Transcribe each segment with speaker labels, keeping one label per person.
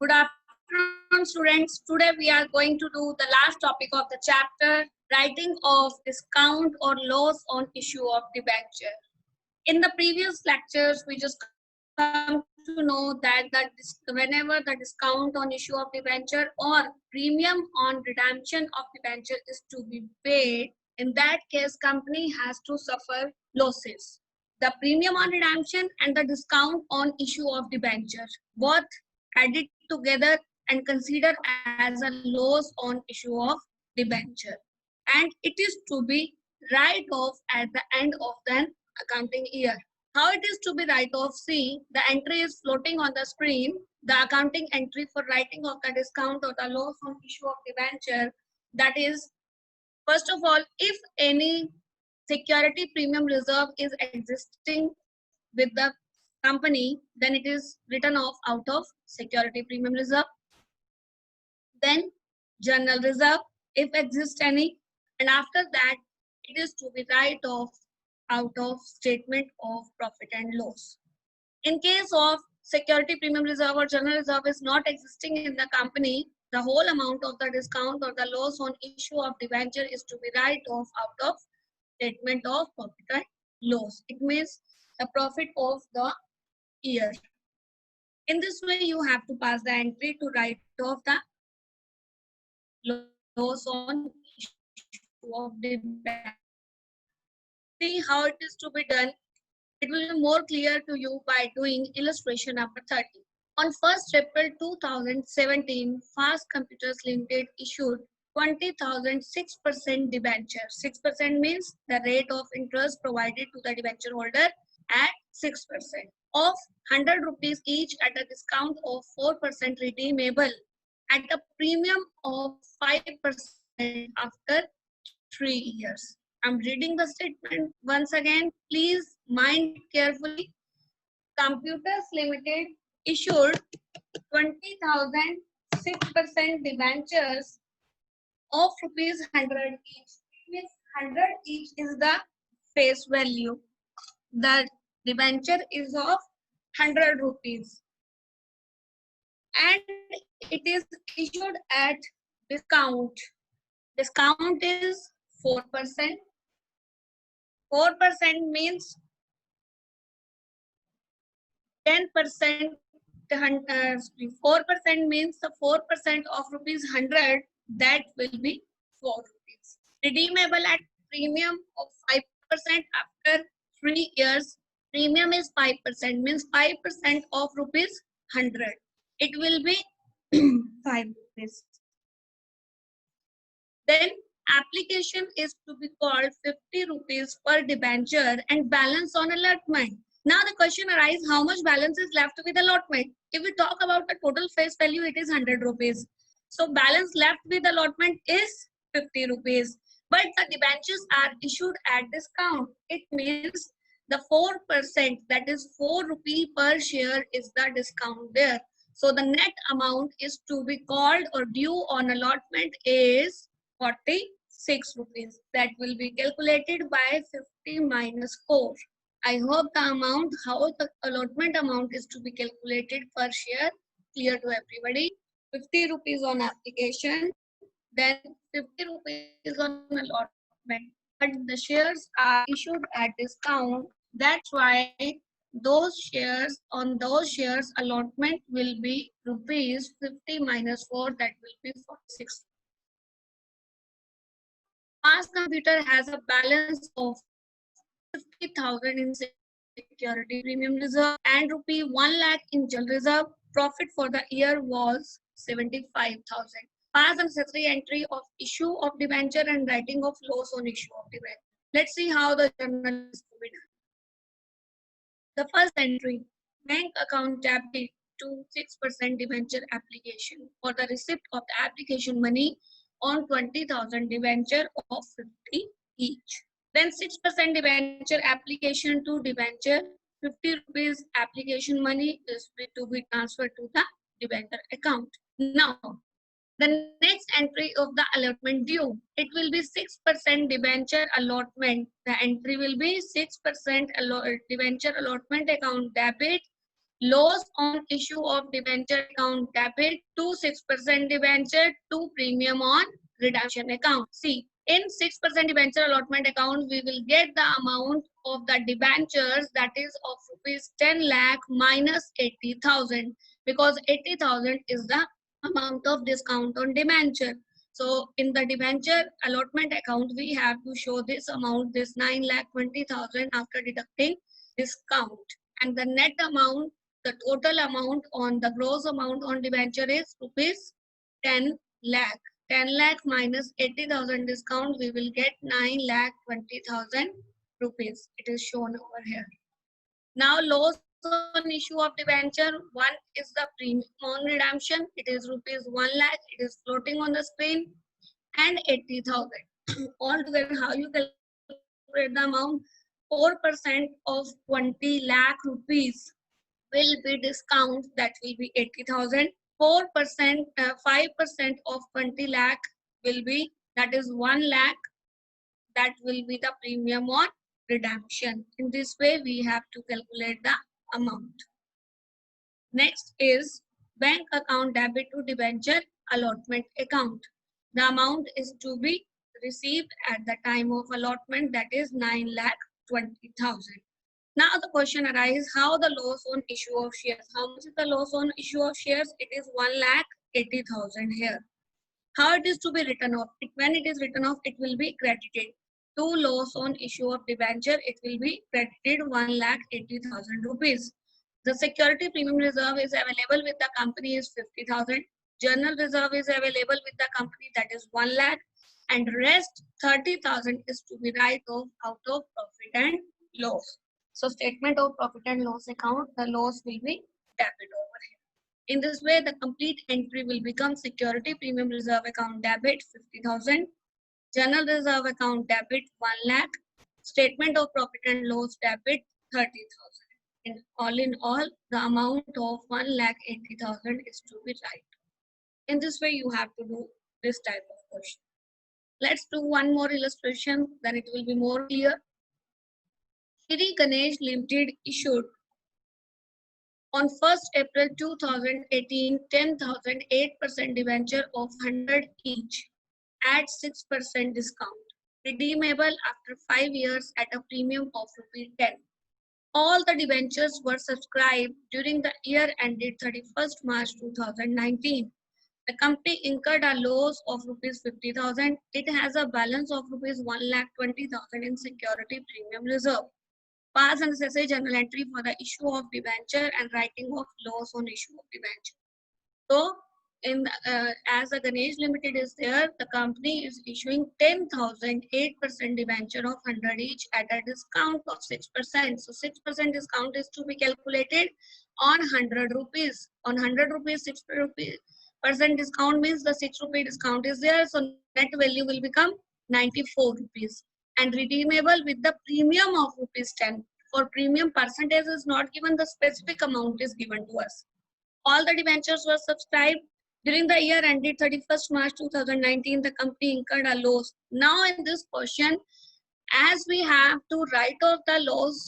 Speaker 1: Good afternoon, students. Today we are going to do the last topic of the chapter, writing of discount or loss on issue of debenture. In the previous lectures, we just come to know that whenever the discount on issue of debenture or premium on redemption of debenture is to be paid, in that case, company has to suffer losses. The premium on redemption and the discount on issue of debenture, both added together and considered as a loss on issue of debenture. And it is to be write off at the end of the accounting year. How it is to be write off? See, the entry is floating on the screen. The accounting entry for writing of the discount or the loss on issue of debenture. That is, first of all, if any security premium reserve is existing with the company, then it is written off out of security premium reserve. Then general reserve, if exists any, and after that, it is to be write off out of statement of profit and loss. In case of security premium reserve or general reserve is not existing in the company, the whole amount of the discount or the loss on issue of debenture is to be write off out of statement of profit and loss. It means the profit of the year. In this way, you have to pass the entry to write off the loss on issue of debenture. See how it is to be done. It will be more clear to you by doing illustration number 30. On 1st April 2017, Fast Computers Limited issued 20,000 6% debenture. 6% means the rate of interest provided to the debenture holder at 6% of 100 rupees each at a discount of 4% redeemable at a premium of 5% after 3 years. I'm reading the statement once again. Please mind carefully. Computers Limited issued 20,000 6% debentures of rupees 100 each. It means 100 each is the face value. The debenture is of 100 rupees. And it is issued at discount. Discount is 4%. 4% means 10%, 4% means the 4% of rupees 100, that will be 4 rupees. Redeemable at premium of 5% after 3 years. Premium is 5%, means 5% of rupees 100. It will be 5 rupees. Then application is to be called 50 rupees per debenture and balance on allotment. Now the question arises, how much balance is left with allotment? If we talk about the total face value, it is 100 rupees. So balance left with allotment is 50 rupees. But the debentures are issued at discount. It means the 4%, that is 4 rupee per share is the discount there. So the net amount is to be called or due on allotment is 46 rupees. That will be calculated by 50 minus 4. I hope the amount, how the allotment amount is to be calculated per share, clear to everybody. 50 rupees on application, then 50 rupees on allotment. But the shares are issued at discount. That's why those shares allotment will be rupees 50 minus 4, that will be 46. Fast Computer has a balance of 50,000 in security premium reserve and rupee 1 lakh in general reserve. Profit for the year was 75,000. Pass the necessary entry of issue of debenture and writing of loss on issue of debenture. Let's see how the journal is to be done. The first entry, bank account debit to 6% debenture application for the receipt of the application money on 20,000 debenture of 50 each. Then 6% debenture application to debenture, 50 rupees application money is to be transferred to the debenture account. Now, the next entry of the allotment due, it will be 6% debenture allotment. The entry will be 6% debenture allotment account debit Loss on issue of debenture account debit to 6% debenture to premium on redemption account. See, in 6% debenture allotment account, we will get the amount of the debentures, that is of rupees 10 lakh minus 80,000, because 80,000 is the amount of discount on debenture. So in the debenture allotment account, we have to show this amount, this 9,20,000 after deducting discount, and the net amount, the total amount on the gross amount on debenture is rupees 10 lakh. 10 lakh minus 80,000 discount, we will get 9,20,000 rupees. It is shown over here. Now, loss on issue of debenture, one is the premium on redemption. It is rupees 1 lakh. It is floating on the screen, and 80,000. Altogether, how you calculate the amount? 4% of 20 lakh rupees will be discount, that will be 80,000. 4%, 5% of 20 lakh will be, that is 1 lakh, that will be the premium on redemption. In this way, we have to calculate the amount. Next is bank account debit to debenture allotment account. The amount is to be received at the time of allotment, that is 9,20,000. Now the question arises, how the loss on issue of shares? How much is the loss on issue of shares? It is 1,80,000 here. How it is to be written off? When it is written off, it will be credited. To loss on issue of debenture, it will be credited 1,80,000 rupees. The security premium reserve is available with the company is 50,000. General reserve is available with the company, that is 1 lakh, and rest 30,000 is to be write off out of profit and loss. So statement of profit and loss account, the loss will be debit over here. In this way, the complete entry will become security premium reserve account debit 50,000, general reserve account debit 1 lakh, statement of profit and loss debit 30,000. In all, the amount of 1,80,000 is to be right. In this way, you have to do this type of question. Let's do one more illustration, then it will be more clear. Shri Ganesh Limited issued on 1st April 2018, 10,000 8% debenture of 100 each at 6% discount, redeemable after 5 years at a premium of ₹10. All the debentures were subscribed during the year ended 31st March 2019. The company incurred a loss of ₹50,000. It has a balance of ₹1,20,000 in security premium reserve. Pass and necessary journal entry for the issue of debenture and writing of loss on issue of debenture. So, as the Ganesh Limited is there, the company is issuing 10,000 8% debenture of 100 each at a discount of 6%. So 6% discount is to be calculated on 100 rupees. On 100 rupees, 6% discount means the 6 rupee discount is there. So net value will become 94 rupees. And redeemable with the premium of ₹10. For premium, percentage is not given, the specific amount is given to us. All the debentures were subscribed during the year ended 31st March 2019. The company incurred a loss. Now in this question, as we have to write off the loss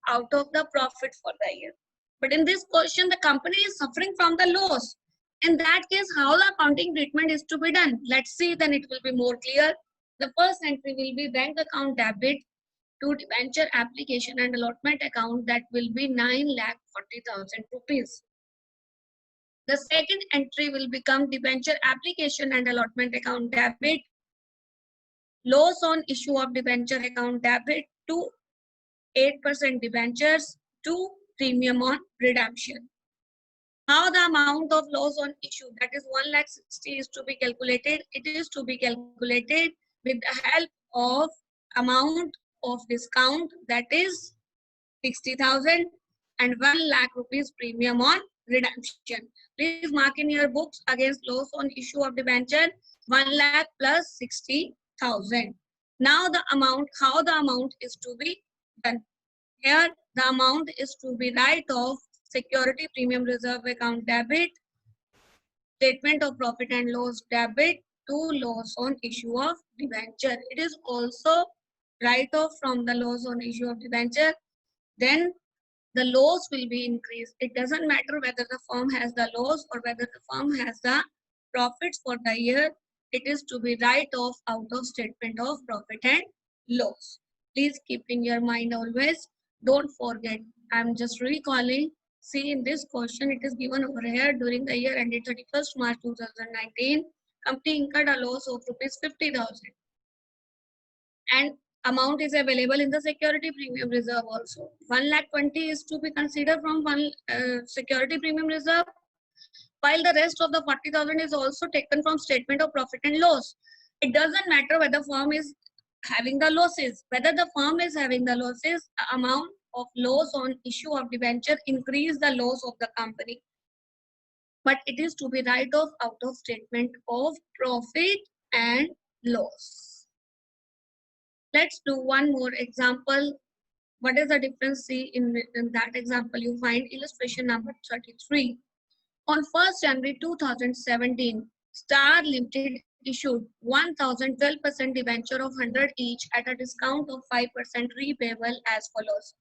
Speaker 1: out of the profit for the year. But in this question, the company is suffering from the loss. In that case, how the accounting treatment is to be done? Let's see, then it will be more clear. The first entry will be bank account debit to debenture application and allotment account, that will be 9,40,000 rupees. The second entry will become debenture application and allotment account debit, loss on issue of debenture account debit to 8% debentures to premium on redemption. How the amount of loss on issue, that is 1,60,000 is to be calculated. It is to be calculated with the help of amount of discount, that is 60,000, and 1 lakh rupees premium on redemption. Please mark in your books against loss on issue of debenture 1 lakh plus 60,000. Now the amount, how the amount is to be done. Here the amount is to be write off security premium reserve account debit, statement of profit and loss debit to loss on issue of debenture. It is also write off from the loss on issue of debenture. Then the loss will be increased. It doesn't matter whether the firm has the loss or whether the firm has the profits for the year. It is to be write off out of statement of profit and loss. Please keep in your mind always. Don't forget. I'm just recalling. See, in this question, it is given over here during the year ended 31st March 2019. Company incurred a loss of rupees 50,000. And amount is available in the security premium reserve also. 1,20,000 is to be considered from one security premium reserve, while the rest of the 40,000 is also taken from statement of profit and loss. It doesn't matter whether firm is having the losses. Whether the firm is having the losses, the amount of loss on issue of debenture increase the loss of the company. But it is to be write off out of statement of profit and loss. Let's do one more example. What is the difference? See, in that example, you find illustration number 33. On 1st January 2017, Star Limited issued 1,012% debenture of 100 each at a discount of 5% repayable as follows.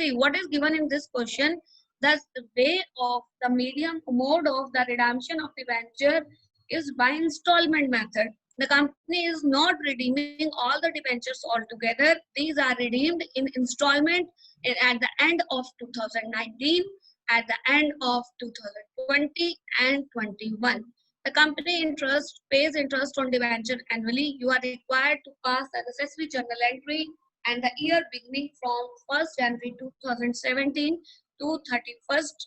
Speaker 1: See, what is given in this question? Thus, the way of the medium mode of the redemption of debenture is by installment method. The company is not redeeming all the debentures altogether. These are redeemed in installment at the end of 2019, at the end of 2020 and 21. The company interest pays interest on debenture annually. You are required to pass the necessary journal entry and the year beginning from 1st January 2017 to 31st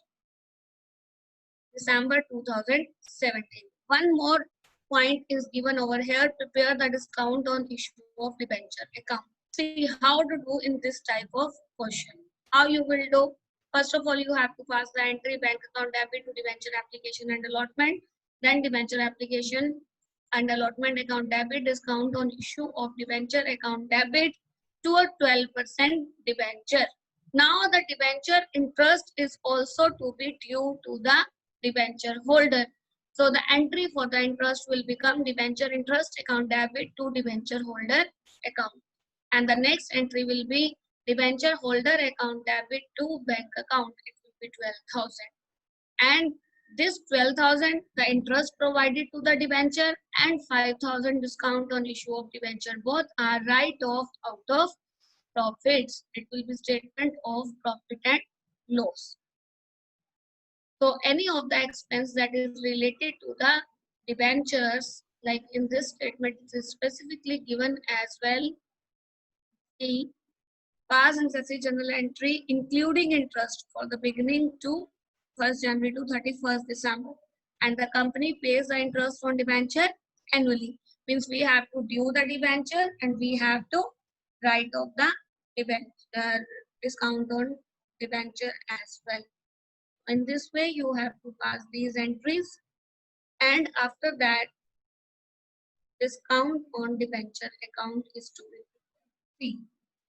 Speaker 1: December 2017. One more point is given over here. Prepare the discount on issue of debenture account. See how to do in this type of question. How you will do? First of all, you have to pass the entry bank account debit to debenture application and allotment. Then debenture application and allotment account debit, discount on issue of debenture account debit to a 12% debenture. Now the debenture interest is also to be due to the debenture holder. So the entry for the interest will become debenture interest account debit to debenture holder account. And the next entry will be debenture holder account debit to bank account. It will be 12,000. And this 12,000, the interest provided to the debenture and 5,000 discount on issue of debenture, both are write off out of profits. It will be statement of profit and loss. So any of the expense that is related to the debentures, like in this statement, it is specifically given as well. The pass and successive journal entry, including interest for the beginning to 1st January to 31st December. And the company pays the interest on debenture annually. Means we have to due the debenture and we have to write off the debenture, discount on debenture as well. In this way, you have to pass these entries, and after that, discount on debenture account is to be prepared. See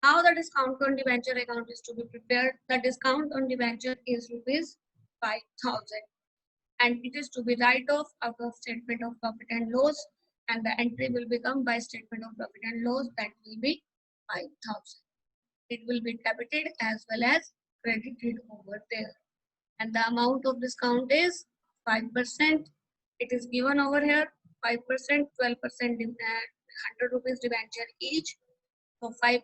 Speaker 1: how the discount on debenture account is to be prepared. The discount on debenture is rupees 5,000, and it is to be write off out of statement of profit and loss, and the entry will become by statement of profit and loss. That will be 5,000. It will be debited as well as credited over there. And the amount of discount is 5%. It is given over here 5%, 12%, 100 rupees debenture each. So 5%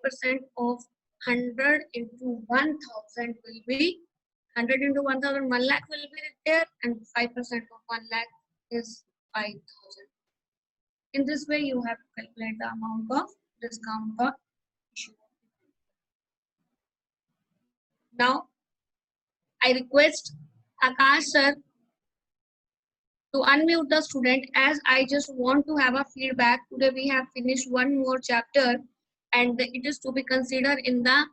Speaker 1: of 100 into 1,000 will be 100 into 1,000, 1 lakh will be there, and 5% of 1 lakh is 5,000. In this way, you have to calculate the amount of discount or issue. Now, I request Akash sir to unmute the student, as I just want to have a feedback. Today we have finished one more chapter and it is to be considered in the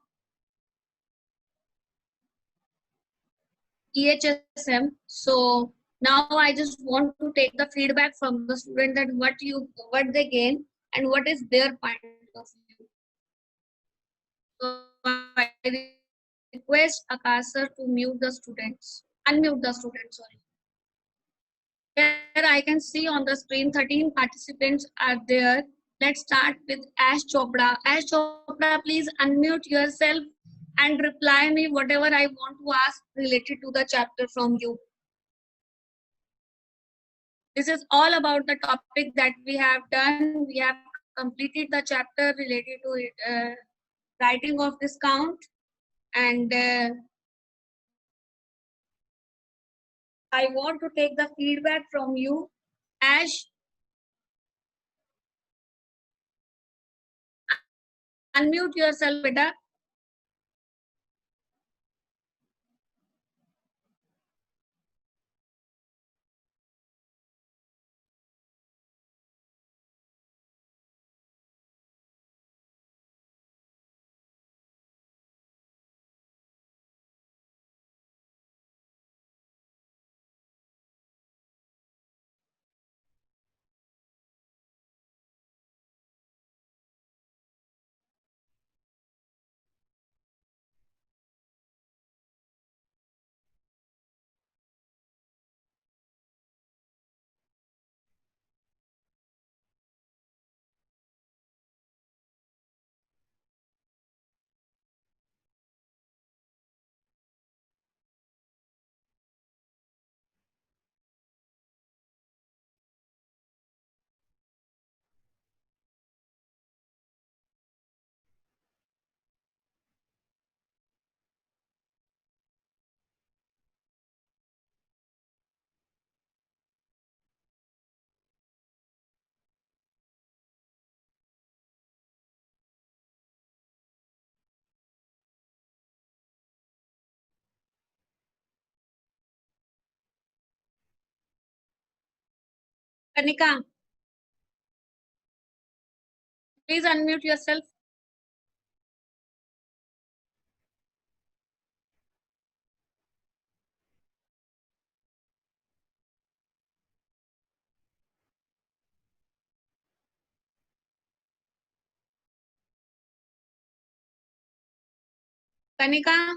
Speaker 1: EHSM. So now I just want to take the feedback from the student that what they gain and what is their point of view. So I request Akash sir to mute the students, unmute the students, sorry. Here I can see on the screen 13 participants are there. Let's start with Ash Chopra. Ash Chopra, please unmute yourself and reply me whatever I want to ask related to the chapter from you. This is all about the topic that we have done. We have completed the chapter related to it, writing of discount, and I want to take the feedback from you. Ash, unmute yourself, beta. Kanika, please unmute yourself. Kanika.